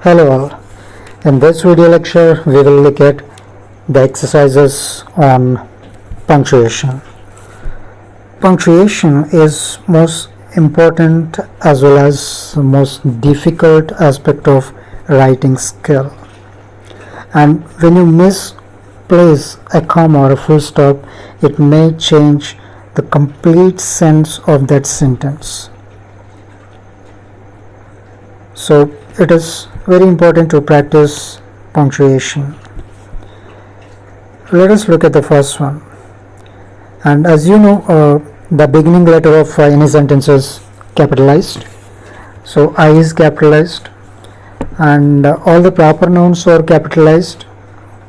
Hello all. In this video lecture we will look at the exercises on punctuation. Punctuation is most important as well as the most difficult aspect of writing skill. And when you misplace a comma or a full stop, it may change the complete sense of that sentence. So it is very important to practice punctuation. Let us look at the first one. And as you know, the beginning letter of any sentence is capitalized. So I is capitalized, and all the proper nouns are capitalized,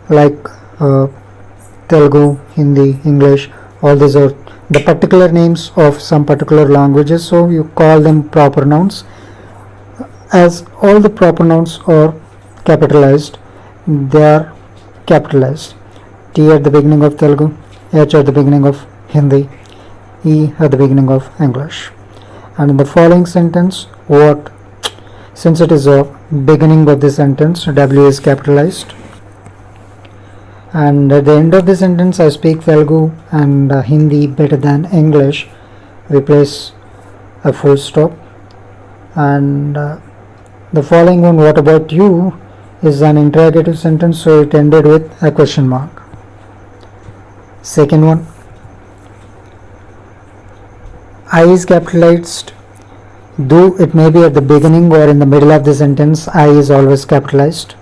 like Telugu, Hindi, English. All these are the particular names of some particular languages, so you call them proper nouns. As all the proper nouns are capitalized, they are capitalized. T at the beginning of Telugu, H at the beginning of Hindi, E at the beginning of English. And in the following sentence, what, since it is a beginning of the sentence, W is capitalized. And at the end of the sentence, I speak Telugu and Hindi better than English, we place a full stop. And the following one, what about you, is an interrogative sentence, so it ended with a question mark. Second one, I is capitalized, though it may be at the beginning or in the middle of the sentence, I is always capitalized.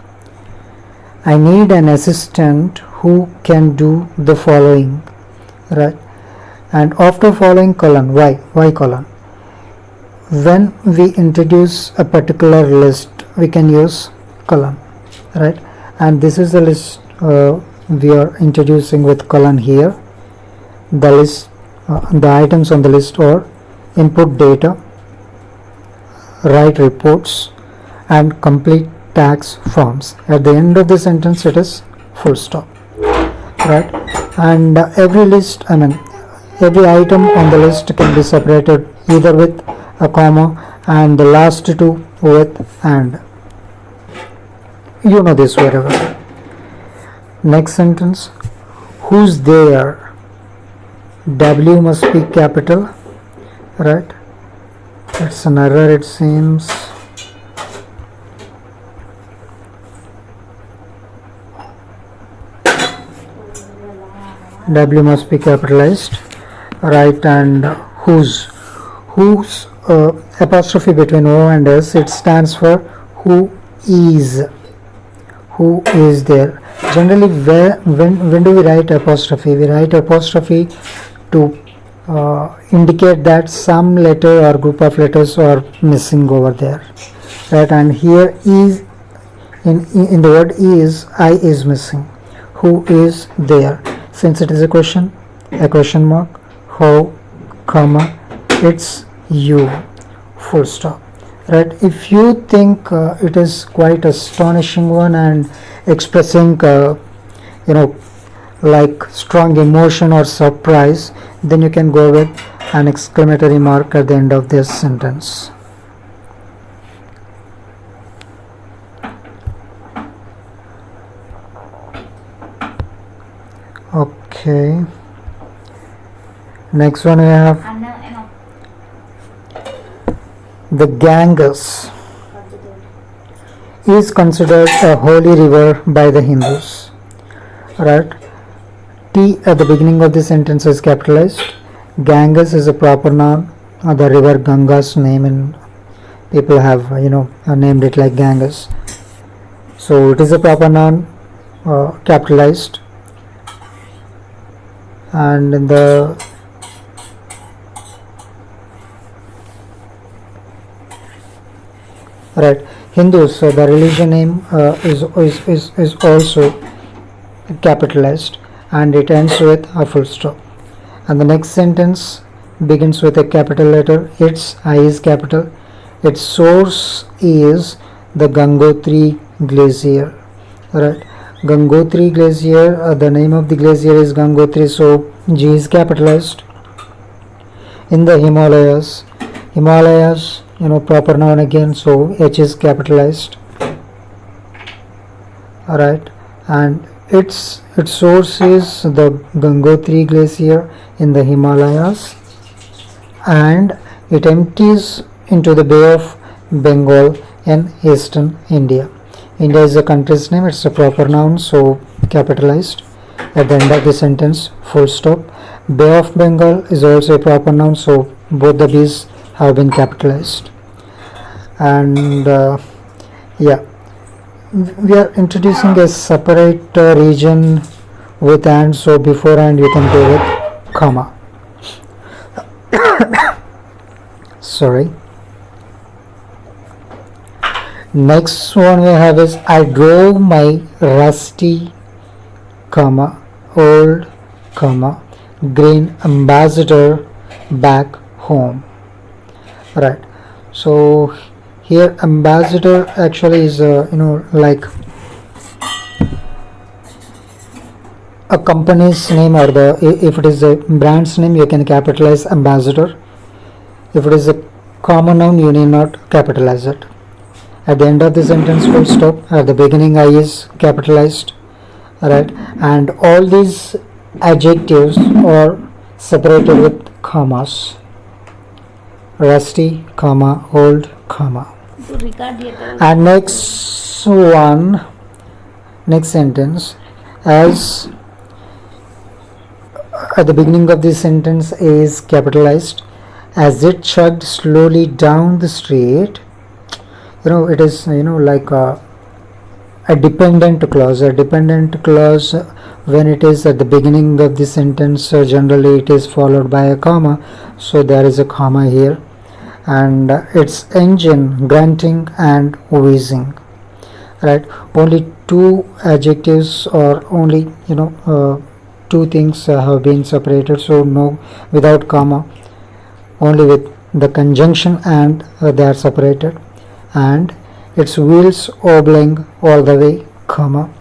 I need an assistant who can do the following, right? And after following colon, why colon? When we introduce a particular list, we can use colon, right? And this is the list we are introducing with colon here. The list, the items on the list are input data, write reports, and complete tax forms. At the end of the sentence, it is full stop, right? And every item on the list can be separated either with a comma and the last two with and. You know this very well. Next sentence, who's there? W must be capital, right? It's an error, it seems. W must be capitalized, right? And whose apostrophe between O and S, it stands for who is there. Generally, when do we write apostrophe? We write apostrophe to indicate that some letter or group of letters are missing over there, right? And here is in the word is, I is missing. Who is there? Since it is a question mark, how, comma, it's you, full stop, right? If you think it is quite astonishing one and expressing like strong emotion or surprise, then you can go with an exclamatory mark at the end of this sentence. Okay, next one we have the Ganges is considered a holy river by the Hindus, right? T at the beginning of the sentence is capitalized. Ganges is a proper noun. The river Ganga's name, and people have named it like Ganges. So it is a proper noun, capitalized. And in the right, Hindus, so the religion name is also capitalized, and it ends with a full stop. And the next sentence begins with a capital letter. Its I is capital. Its source is the Gangotri glacier, right? Gangotri glacier, the name of the glacier is Gangotri, so G is capitalized. In the Himalayas, proper noun again, so H is capitalized. Alright, and its source is the Gangotri glacier in the Himalayas, and it empties into the Bay of Bengal in eastern India. India is the country's name, it's a proper noun, so capitalized at the end of the sentence, full stop. Bay of Bengal is also a proper noun, so both the B's have been capitalized. And yeah, we are introducing a separate region with and, so before and you can go with comma. Sorry. Next one we have is I drove my rusty, comma, old, comma, green ambassador back home. Right. So here ambassador actually is like a company's name, or if it is a brand's name you can capitalize ambassador. If it is a common noun you need not capitalize it. At the end of the sentence, full stop. At the beginning I is capitalized. Alright, and all these adjectives are separated with commas. Rusty, comma, old, comma. And next sentence, as at the beginning of this sentence is capitalized. As it chugged slowly down the street, it is like a dependent clause. A dependent clause, when it is at the beginning of the sentence, generally it is followed by a comma, so there is a comma here. And its engine grunting and wheezing. Right, only two adjectives, or only two things have been separated, so no, without comma, only with the conjunction and they are separated. And its wheels wobbling all the way, comma.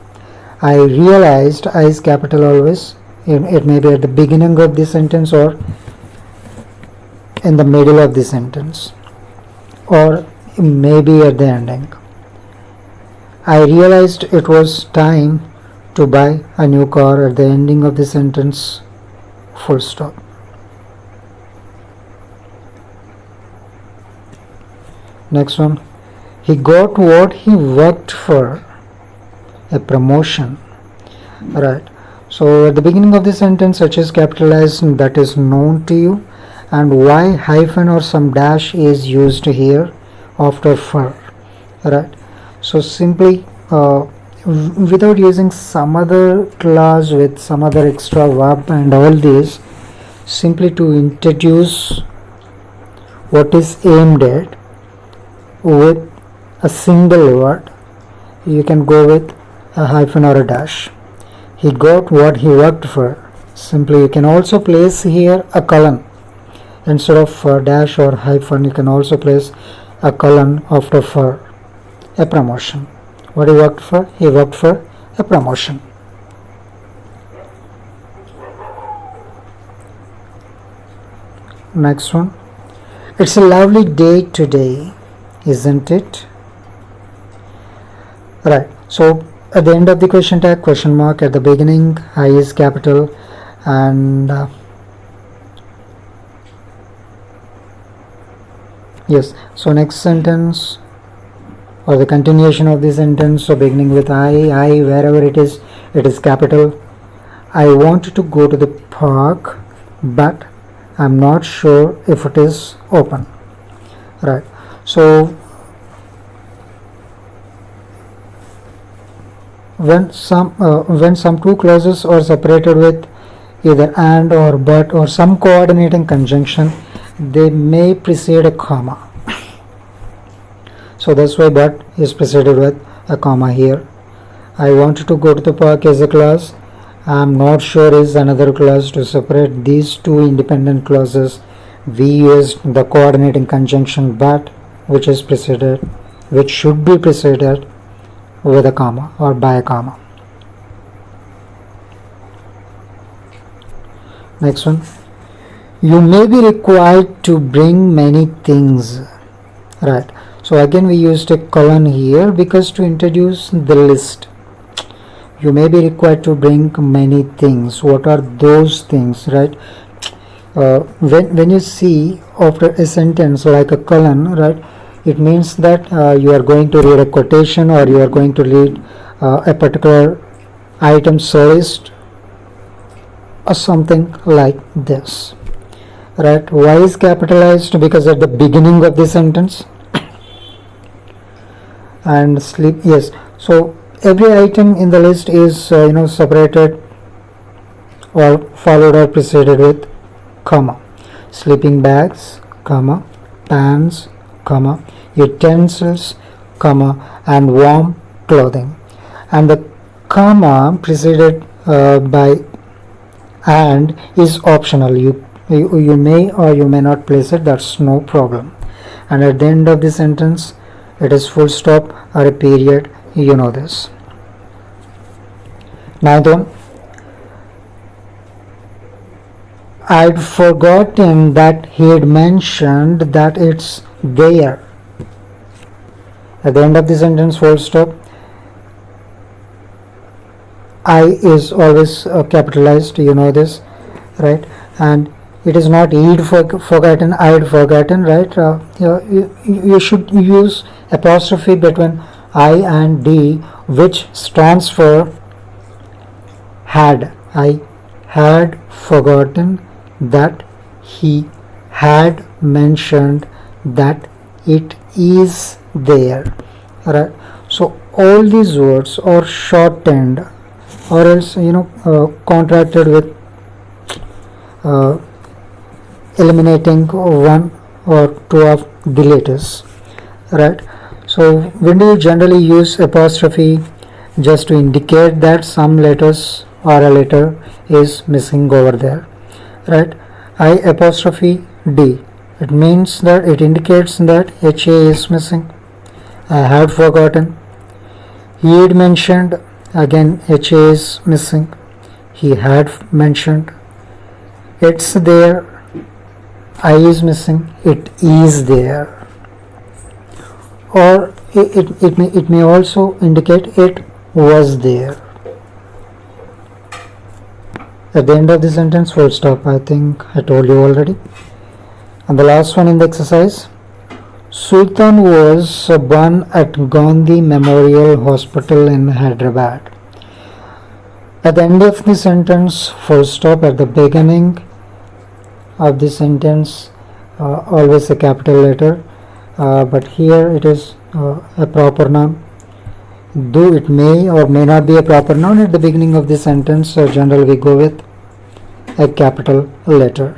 I realized, I is capital always. It may be at the beginning of the sentence or in the middle of the sentence, or maybe at the ending. I realized it was time to buy a new car at the ending of the sentence, full stop. Next one, he got what he worked for, a promotion. Right, so at the beginning of the sentence such is capitalized, that is known to you, and why hyphen or some dash is used here after for. Right, so simply without using some other clause with some other extra verb and all this, simply to introduce what is aimed at with a single word, you can go with a hyphen or a dash. He got what he worked for. Simply you can also place here a colon. Instead of a dash or hyphen, you can also place a colon after for, a promotion. What he worked for? He worked for a promotion. Next one, it's a lovely day today, isn't it? Right, so at the end of the question tag, question mark, at the beginning I is capital, and yes, so next sentence or the continuation of the sentence, so beginning with I, wherever it is capital. I want to go to the park, but I'm not sure if it is open. Right, so when some two clauses are separated with either and or but or some coordinating conjunction, they may precede a comma. So that's why but is preceded with a comma here. I wanted to go to the park is a clause. I'm not sure is another clause. To separate these two independent clauses, we used the coordinating conjunction but, which is preceded, which should be preceded with a comma or by a comma. Next one, you may be required to bring many things. Right, so again we used a colon here because to introduce the list. you may be required to bring many things. What are those things, right? When you see after a sentence like a colon, right, it means that you are going to read a quotation, or you are going to read a particular item list or something like this, right? Why is capitalized? Because at the beginning of the sentence. And sleep, yes, so every item in the list is separated or followed or preceded with comma. Sleeping bags, comma, pans, comma, utensils, comma, and warm clothing. And the comma preceded by and is optional. You may or you may not place it, that's no problem. And at the end of the sentence, it is full stop or a period, you know this. Ninth one, I'd forgotten that he had mentioned that it's there. At the end of the sentence, full stop. I is always capitalized, you know this, right? And it is not he'd forgotten, I'd forgotten, right? You should use apostrophe between I and D, which stands for had. I had forgotten that he had mentioned that it is there, right? So all these words are shortened or else contracted with eliminating one or two of the letters, right? So when do you generally use apostrophe? Just to indicate that some letters or a letter is missing over there, right? I apostrophe D, it means that it indicates that HA is missing. I had forgotten, he had mentioned, again HA is missing. He had mentioned, it's there, I is missing, it is there. Or it may also indicate it was there. At the end of the sentence, full stop. I think I told you already. And the last one in the exercise, Sultan was born at Gandhi Memorial Hospital in Hyderabad. At the end of the sentence, full stop. At the beginning of the sentence, always a capital letter, but here it is a proper noun. Though it may or may not be a proper noun at the beginning of the sentence, generally we go with a capital letter.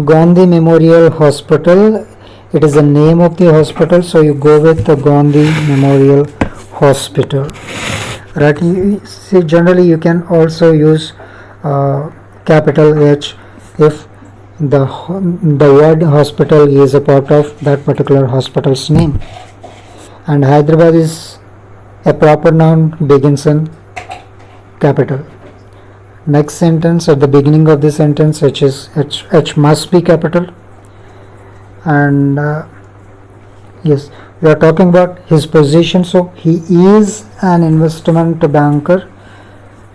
Gandhi Memorial Hospital, it is the name of the hospital, so you go with the Gandhi Memorial Hospital, right? See, generally you can also use capital H if the word hospital is a part of that particular hospital's name. And Hyderabad is a proper noun, begins in capital. Next sentence, at the beginning of the sentence, H must be capital. And yes, we are talking about his position, so he is an investment banker,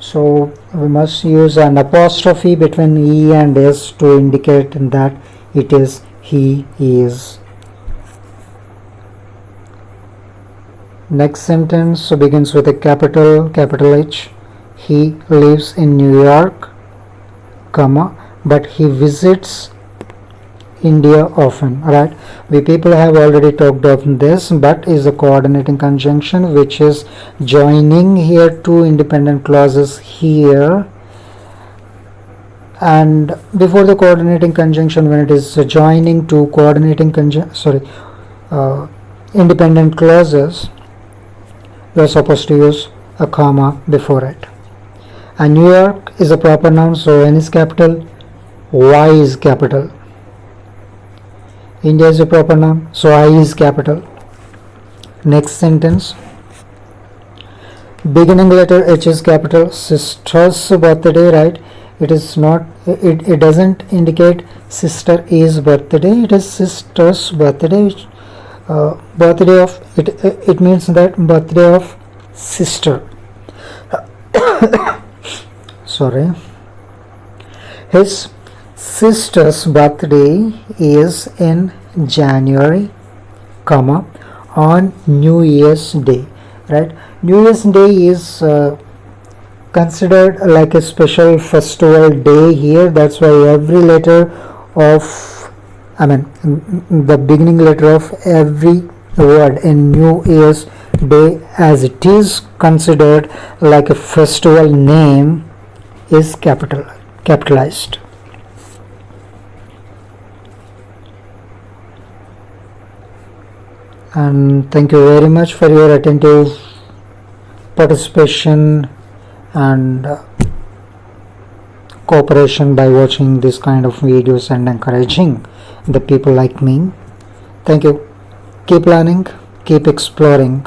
so we must use an apostrophe between E and S to indicate that it is he is. Next sentence begins with a capital H. He lives in New York, comma, but he visits India often, right? We people have already talked of this, but is a coordinating conjunction which is joining here two independent clauses here, and before the coordinating conjunction, when it is joining two independent clauses, you are supposed to use a comma before it. And New York is a proper noun, so N is capital, Y is capital. India is a proper noun, so I is capital. Next sentence, beginning letter H is capital. Sister's birthday, right? It is not, it doesn't indicate sister is birthday, it is sister's birthday, which birthday of it means that birthday of sister. Sorry. His sister's birthday is in January, comma, on New Year's Day. Right? New Year's Day is considered like a special festival day here. That's why every letter of, the beginning letter of every word in New Year's Day, as it is considered like a festival name, is capitalized. And thank you very much for your attentive participation and cooperation by watching this kind of videos and encouraging the people like me. Thank you. Keep learning, keep exploring.